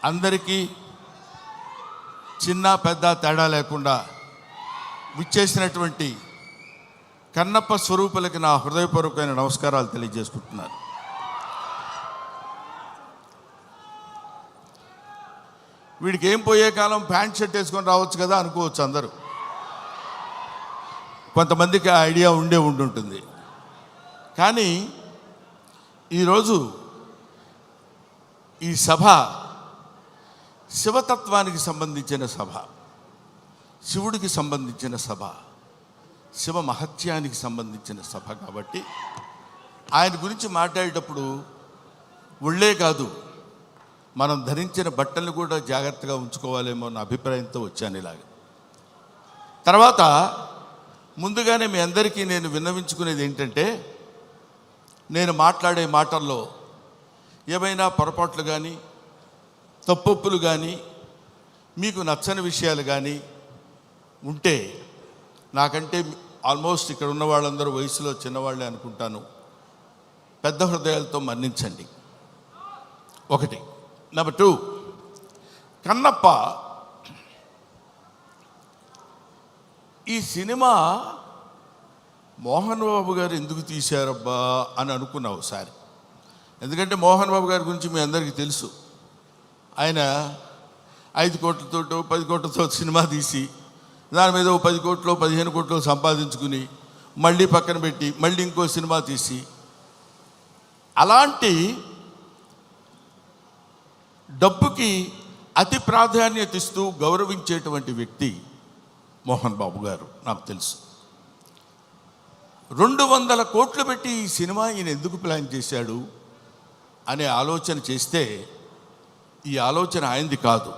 అందరికీ చిన్న పెద్ద తేడా లేకుండా విచ్చేసినటువంటి కన్నప్ప స్వరూపులకి నా హృదయపూర్వకమైన నమస్కారాలు తెలియజేసుకుంటున్నాను. వీడికి ఏం పోయే కాలం ప్యాంట్ షర్ట్ వేసుకొని రావచ్చు కదా అనుకోవచ్చు అందరూ. కొంతమందికి ఆ ఐడియా ఉండుంటుంది. కానీ ఈరోజు ఈ సభ శివతత్వానికి సంబంధించిన సభ, శివుడికి సంబంధించిన సభ, శివ మహత్యానికి సంబంధించిన సభ కాబట్టి ఆయన గురించి మాట్లాడేటప్పుడు ఒళ్ళే కాదు, మనం ధరించిన బట్టలను కూడా జాగ్రత్తగా ఉంచుకోవాలేమో అన్న అభిప్రాయంతో వచ్చాను ఇలాగ. తర్వాత ముందుగానే మీ అందరికీ నేను విన్నవించుకునేది ఏంటంటే, నేను మాట్లాడే మాటల్లో ఏమైనా పొరపాట్లు కానీ తప్పొప్పులు కానీ మీకు నచ్చని విషయాలు కానీ ఉంటే, నాకంటే ఆల్మోస్ట్ ఇక్కడ ఉన్న వాళ్ళందరూ వయసులో చిన్నవాళ్ళే అనుకుంటాను, పెద్ద హృదయాలతో మన్నించండి. ఒకటి. నెంబర్ 2, కన్నప్ప ఈ సినిమా మోహన్ బాబు గారు ఎందుకు తీశారబ్బా అని అనుకున్నా ఒకసారి. ఎందుకంటే మోహన్ బాబు గారి గురించి మీ అందరికీ తెలుసు. ఆయన 5 కోట్లతో 10 కోట్లతో సినిమా తీసి దాని మీద 10 కోట్లు 15 కోట్లు సంపాదించుకుని మళ్ళీ పక్కన పెట్టి మళ్ళీ ఇంకో సినిమా తీసి, అలాంటి డబ్బుకి అతి ప్రాధాన్యత ఇస్తూ గౌరవించేటువంటి వ్యక్తి మోహన్ బాబు గారు. నాకు తెలుసు 200 కోట్లు పెట్టి ఈ సినిమా ఈయన ఎందుకు ప్లాన్ చేశాడు అనే ఆలోచన చేస్తే, ఈ ఆలోచన ఆయనది కాదు,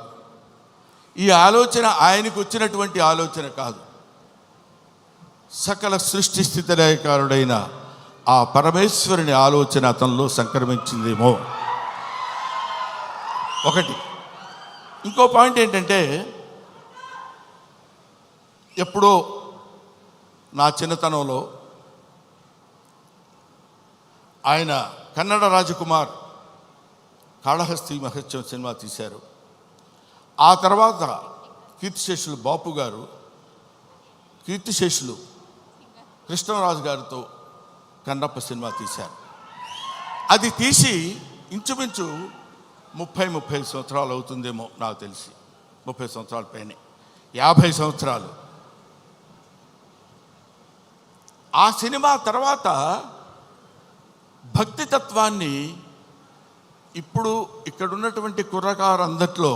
ఈ ఆలోచన ఆయనకు వచ్చినటువంటి ఆలోచన కాదు, సకల సృష్టి స్థితి లయకారుడైన ఆ పరమేశ్వరుని ఆలోచన అతనిలో సంక్రమించిందేమో. ఒకటి. ఇంకో పాయింట్ ఏంటంటే, ఎప్పుడో నా చిన్నతనంలో ఆయన కన్నడ రాజకుమార్ కాళహస్తి మహత్యం సినిమా తీశారు. ఆ తర్వాత కీర్తిశేషులు బాపు గారు, కీర్తిశేషులు కృష్ణరాజు గారితో కన్నప్ప సినిమా తీశారు. అది తీసి ఇంచుమించు 30 సంవత్సరాలు అవుతుందేమో నాకు తెలిసి, 30 సంవత్సరాల పైనే, 50 సంవత్సరాలు. ఆ సినిమా తర్వాత భక్తి తత్వాన్ని ఇప్పుడు ఇక్కడ ఉన్నటువంటి కుర్రకారందట్లో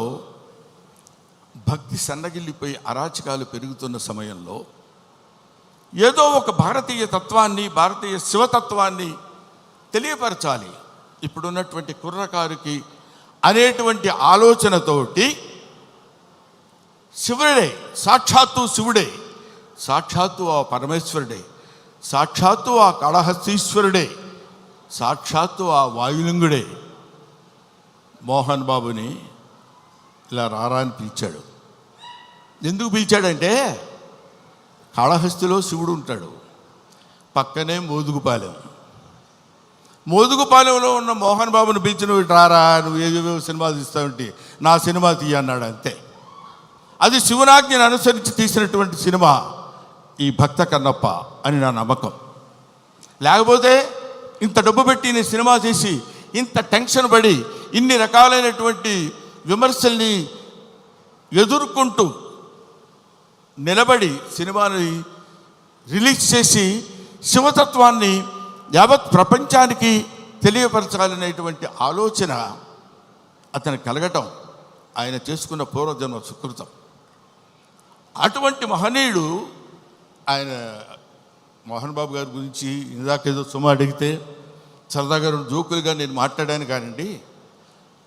భక్తి సన్నగిల్లిపోయి అరాచకాలు పెరుగుతున్న సమయంలో ఏదో ఒక భారతీయ తత్వాన్ని, భారతీయ శివతత్వాన్ని తెలియపరచాలి ఇప్పుడున్నటువంటి కుర్రకారుకి అనేటువంటి ఆలోచనతోటి శివుడే, సాక్షాత్తు శివుడే, సాక్షాత్తు ఆ పరమేశ్వరుడే, సాక్షాత్తు ఆ కాళహస్తీశ్వరుడే, సాక్షాత్తు ఆ వాయులింగుడే మోహన్ బాబుని ఇలా రారా అని పిలిచాడు. ఎందుకు పిలిచాడంటే, కాళహస్తిలో శివుడు ఉంటాడు, పక్కనే మోదుగుపాలెంలో ఉన్న మోహన్ బాబుని పిలిచి నువ్వు రారా, నువ్వు ఏవేవో సినిమాలు తీస్తావంటే నా సినిమా తీయ అన్నాడు. అంతే. అది శివనాజ్ఞను అనుసరించి తీసినటువంటి సినిమా ఈ భక్త కన్నప్ప అని నా నమ్మకం. లేకపోతే ఇంత డబ్బు పెట్టి నేను సినిమా తీసి ఇంత టెన్షన్ పడి ఇన్ని రకాలైనటువంటి విమర్శల్ని ఎదుర్కొంటూ నిలబడి సినిమాని రిలీజ్ చేసి శివతత్వాన్ని యావత్ ప్రపంచానికి తెలియపరచాలనేటువంటి ఆలోచన అతను కలగటం ఆయన చేసుకున్న పూర్వజన్మ సుకృతం. అటువంటి మహనీయుడు ఆయన. మోహన్ బాబు గారి గురించి ఇందాకేదో సుమ అడిగితే సరదాగా జోకులుగా నేను మాట్లాడాను కానండి,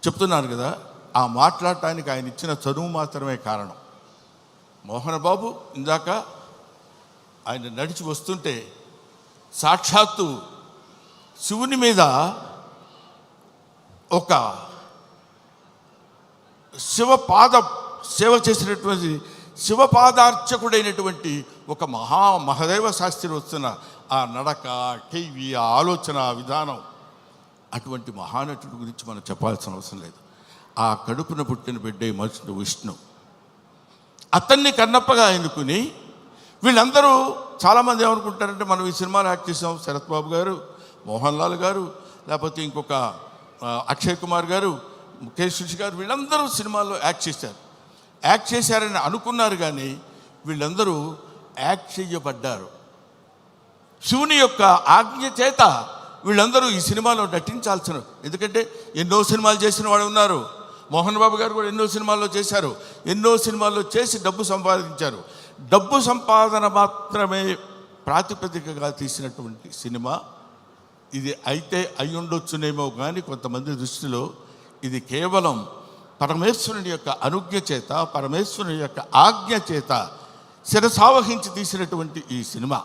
చెప్తున్నాను కదా, ఆ మాట్లాడటానికి ఆయన ఇచ్చిన చదువు మాత్రమే కారణం. మోహన్ బాబు ఇందాక ఆయన నడిచి వస్తుంటే సాక్షాత్తు శివుని మీద ఒక సేవ చేసినటువంటి శివపాదార్చకుడైనటువంటి ఒక మహదేవ శాస్త్రి వస్తున్న ఆ నడక, టీవీ, ఆ ఆలోచన విధానం, అటువంటి మహానటుడి గురించి మనం చెప్పాల్సిన అవసరం లేదు. ఆ కడుపున పుట్టిన బిడ్డే మనుషుడు విష్ణు. అతన్ని కన్నప్పగా ఎన్నుకుని వీళ్ళందరూ చాలామంది ఏమనుకుంటారంటే, మనం ఈ సినిమాలో యాక్ట్ చేసాం, శరత్ బాబు గారు, మోహన్ లాల్ గారు, లేకపోతే ఇంకొక అక్షయ్ కుమార్ గారు, ముఖేష్ గారు, వీళ్ళందరూ సినిమాల్లో యాక్ట్ చేశారని అనుకున్నారు. కానీ వీళ్ళందరూ యాక్ట్ చేయబడ్డారు. శివుని యొక్క ఆజ్ఞ చేత వీళ్ళందరూ ఈ సినిమాలో నటించాల్సిన, ఎందుకంటే ఎన్నో సినిమాలు చేసిన వాళ్ళు ఉన్నారు. మోహన్ బాబు గారు కూడా ఎన్నో సినిమాల్లో చేశారు. ఎన్నో సినిమాల్లో చేసి డబ్బు సంపాదించారు. డబ్బు సంపాదన మాత్రమే ప్రాతిపదికగా తీసినటువంటి సినిమా ఇది. అయితే అయి ఉండొచ్చునేమో కానీ కొంతమంది దృష్టిలో ఇది కేవలం పరమేశ్వరుని యొక్క అనుజ్ఞ చేత, పరమేశ్వరుని యొక్క ఆజ్ఞ చేత శిరసావహించి తీసినటువంటి ఈ సినిమా.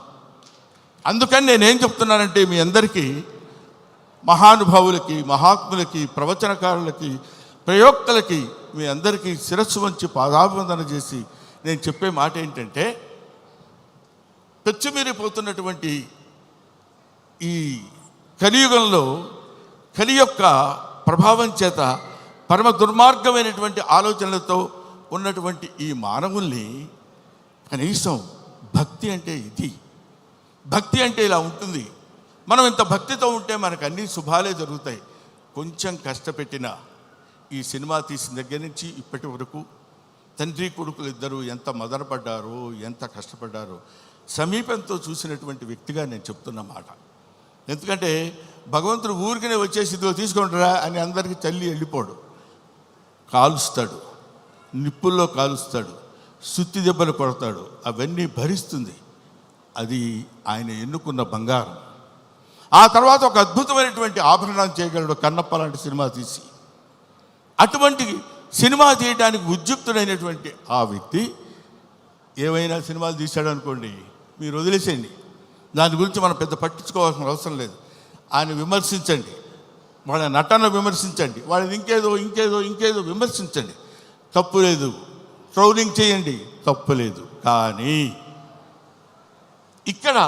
అందుకని నేనేం చెప్తున్నానంటే, మీ అందరికీ, మహానుభావులకి, మహాత్ములకి, ప్రవచనకారులకి, ప్రయోక్తలకి, మీ అందరికీ శిరస్సు వంచి పాదాభివందన చేసి నేను చెప్పే మాట ఏంటంటే, పెచ్చుమీరిపోతున్నటువంటి ఈ కలియుగంలో కలి యొక్క ప్రభావం చేత పరమ దుర్మార్గమైనటువంటి ఆలోచనలతో ఉన్నటువంటి ఈ మానవుల్ని కనీసం భక్తి అంటే ఇది, భక్తి అంటే ఇలా ఉంటుంది. మనం ఇంత భక్తితో ఉంటే మనకు అన్ని శుభాలే జరుగుతాయి. కొంచెం కష్టపెట్టిన ఈ సినిమా తీసిన దగ్గర నుంచి ఇప్పటి వరకు తండ్రి కొడుకులు ఇద్దరు ఎంత మదనపడ్డారో, ఎంత కష్టపడ్డారో సమీపంతో చూసినటువంటి వ్యక్తిగా నేను చెప్తున్న మాట. ఎందుకంటే భగవంతుడు ఊరికనే వచ్చేసి ఇదిగో తీసుకుంటారా అని అందరికీ తల్లి వెళ్ళిపోడు. కాలుస్తాడు, నిప్పుల్లో కాలుస్తాడు, సుత్తి దెబ్బలు కొడతాడు, అవన్నీ భరిస్తుంది. అది ఆయన ఎన్నుకున్న బంగారం. ఆ తర్వాత ఒక అద్భుతమైనటువంటి ఆభరణాన్ని చేయగలడు కన్నప్ప లాంటి సినిమా తీసి. అటువంటి సినిమా తీయడానికి ఉద్యుక్తుడైనటువంటి ఆ వ్యక్తి ఏమైనా సినిమాలు తీశాడు అనుకోండి, మీరు వదిలేసేయండి, దాని గురించి మనం పెద్ద పట్టించుకోవాల్సిన అవసరం లేదు. ఆయన విమర్శించండి, వాళ్ళ నటన విమర్శించండి, వాళ్ళని ఇంకేదో విమర్శించండి, తప్పు లేదు. ట్రోలింగ్ చేయండి, తప్పు లేదు. కానీ ఇక్కడ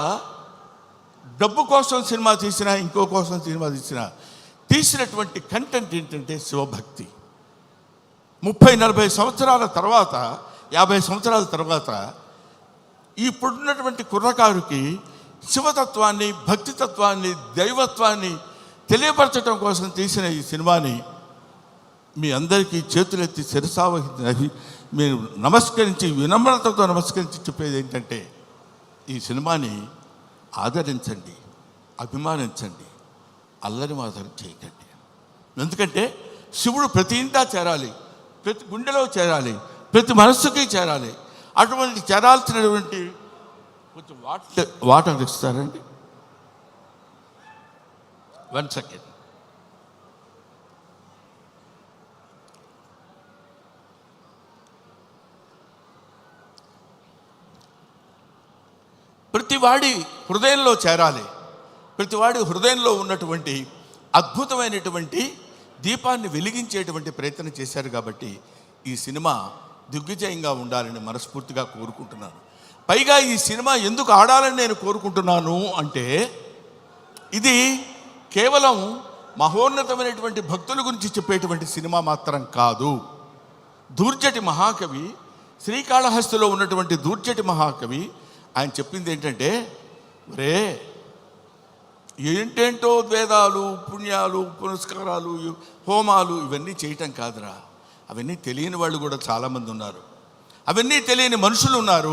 డబ్బు కోసం సినిమా తీసినా, ఇంకో కోసం సినిమా తీసినటువంటి కంటెంట్ ఏంటంటే శివభక్తి. 30-40 సంవత్సరాల తర్వాత, 50 సంవత్సరాల తర్వాత ఇప్పుడున్నటువంటి కుర్రకారుకి శివతత్వాన్ని, భక్తితత్వాన్ని, దైవత్వాన్ని తెలియపరచడం కోసం తీసిన ఈ సినిమాని మీ అందరికీ చేతులెత్తి శిరసావహించి మీరు నమస్కరించి, వినమ్రతతో నమస్కరించి చెప్పేది ఏంటంటే, ఈ సినిమాని ఆదరించండి, అభిమానించండి, అల్లరి మాత్రం చేయకండి. ఎందుకంటే శివుడు ప్రతి ఇంటా చేరాలి, ప్రతి గుండెలో చేరాలి, ప్రతి మనస్సుకి చేరాలి. అటువంటి చేరాల్సినటువంటి కొంచెం వాటర్ ఇస్తారండి. 1 సెకండ్. ప్రతివాడి హృదయంలో చేరాలి. ప్రతివాడి హృదయంలో ఉన్నటువంటి అద్భుతమైనటువంటి దీపాన్ని వెలిగించేటువంటి ప్రయత్నం చేశారు. కాబట్టి ఈ సినిమా దిగ్విజయంగా ఉండాలని మనస్ఫూర్తిగా కోరుకుంటున్నాను. పైగా ఈ సినిమా ఎందుకు ఆడాలని నేను కోరుకుంటున్నాను అంటే, ఇది కేవలం మహోన్నతమైనటువంటి భక్తుల గురించి చెప్పేటువంటి సినిమా మాత్రం కాదు. దూర్జటి మహాకవి, శ్రీకాళహస్తిలో ఉన్నటువంటి దూర్జటి మహాకవి ఆయన చెప్పింది ఏంటంటే, రే ఏంటేంటో వేదాలు, పుణ్యాలు, పునస్కారాలు, హోమాలు ఇవన్నీ చేయటం కాదురా. అవన్నీ తెలియని వాళ్ళు కూడా చాలామంది ఉన్నారు. అవన్నీ తెలియని మనుషులు ఉన్నారు.